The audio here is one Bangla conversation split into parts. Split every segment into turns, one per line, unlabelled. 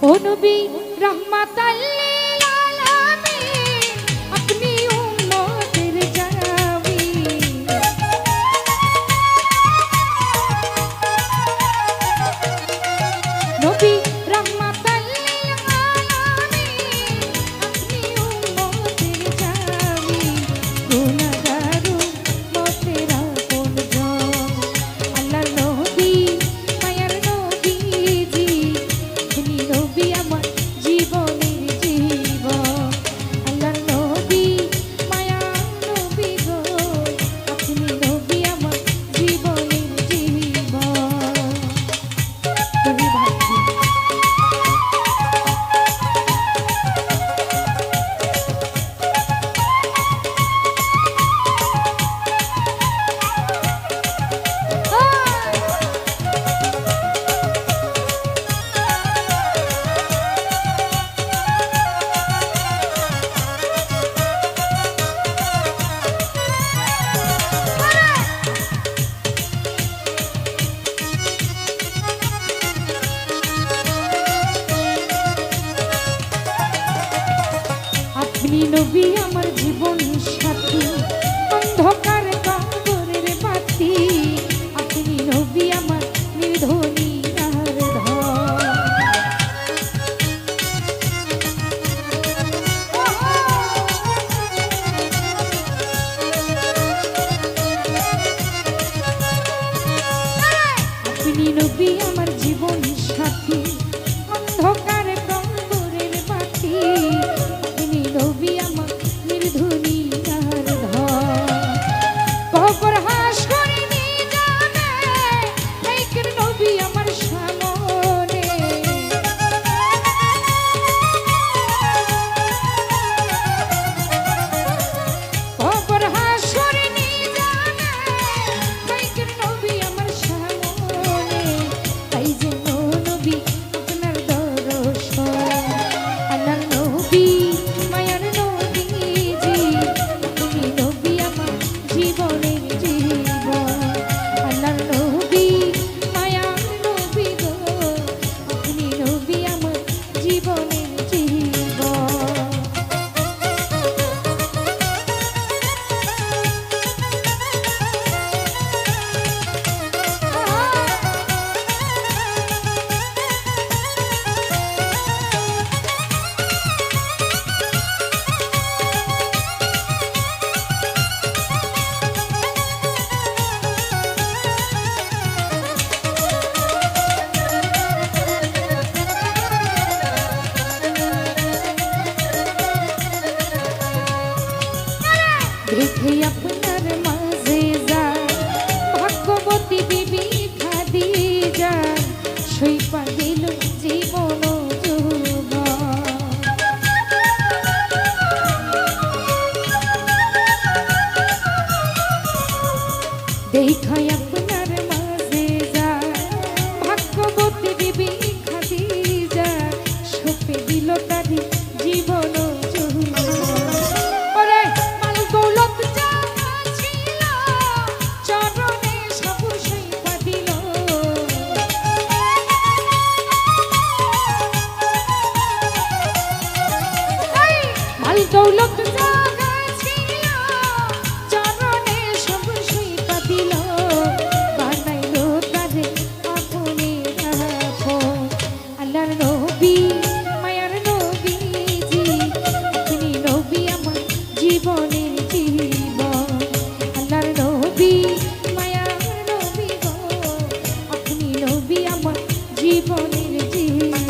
ও নবী রাহমাতাল লিল আলামিন আপনি উম্মতের জামিন নবী রাহমাতাল লিল আলামিন আপনি উম্মতের জামিন গুনাহগার উম্মতের আপনজন আল্লাহর নবী মায়ার নবীজি আপনি নবী আমার জীবনের জীবন আল্লাহর নবী মায়ার নবী গো আপনি নবী আমার জীবনের জীবন তুমি ভাবছি আপনি নবী আমার জীবন সাথী অন্ধকার কবরের বাতি আপনি নবী আমার নির্ধনী আর ধন আপনি নবী আমার জীবন সাথী অন্ধকার কবরের বাতি আপনি নবী আমার নির্ধনী আর ধন কবর হাসরে নিয়ে যাবে নেকের নবী আমার সামনে কবর হাসরে নিয়ে যাবে নেকের নবী আমার সামনে তাই যেন নবী আপনার দর্শন আল্লাহর নবী মায়ার নবীজি আপনি নবী আমার জীবনের জীবন আল্লাহর নবী মায়ার নবী গো আপনি নবী আমার জীবনের জীবন দেখে আপনার মাঝে যায় ভাগ্যবতী বিবি খাদিজা সইপা দিল জীবন যৌবন দেখে আপনার মাঝে যায় ভাগ্যবতী বিবি খাদিজা সপে দিল তারি জীবন যৌবন ওরে মাল দৌলত যা ছিল চরণে সব সইপা দিল মাল দৌলত যা ছিল চরণে সব সইপা দিল বানাইলো তারে আপনের আপন আল্লাহর নবী মায়ার নবীজি আপনি নবী আমার জীবনের জীবন আল্লাহর নবী মায়ার নবী গো আপনি নবী আমার জীবনের জীবন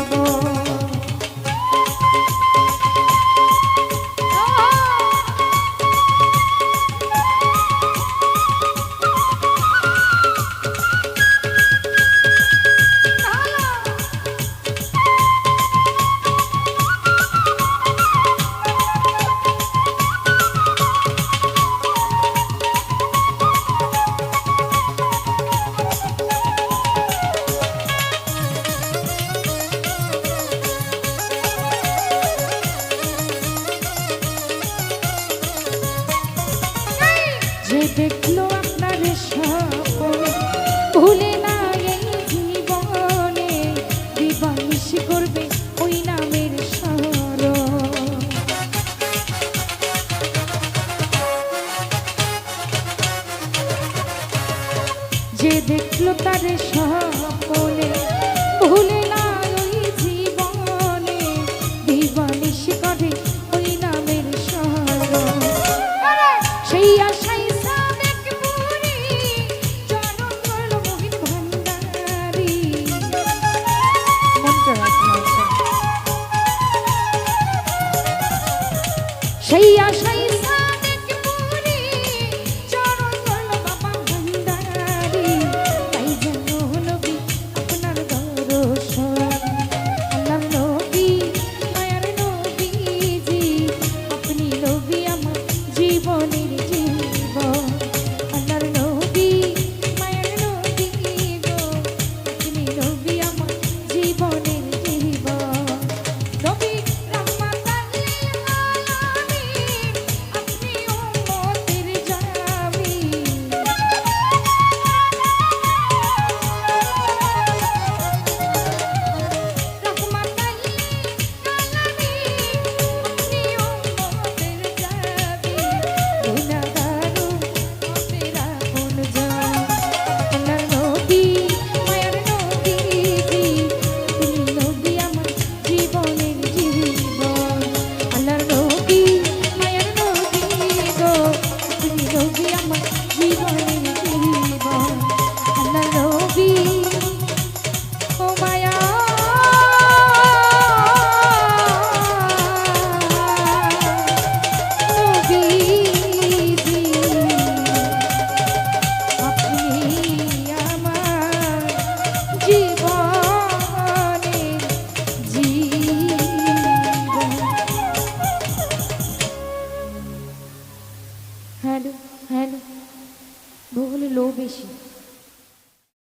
যে দেখলো আপনার স্বপন ভুলে না এই জীবনে দিবানিশি করবে হ্যালো হ্যালো ভূগোলে লো বেশি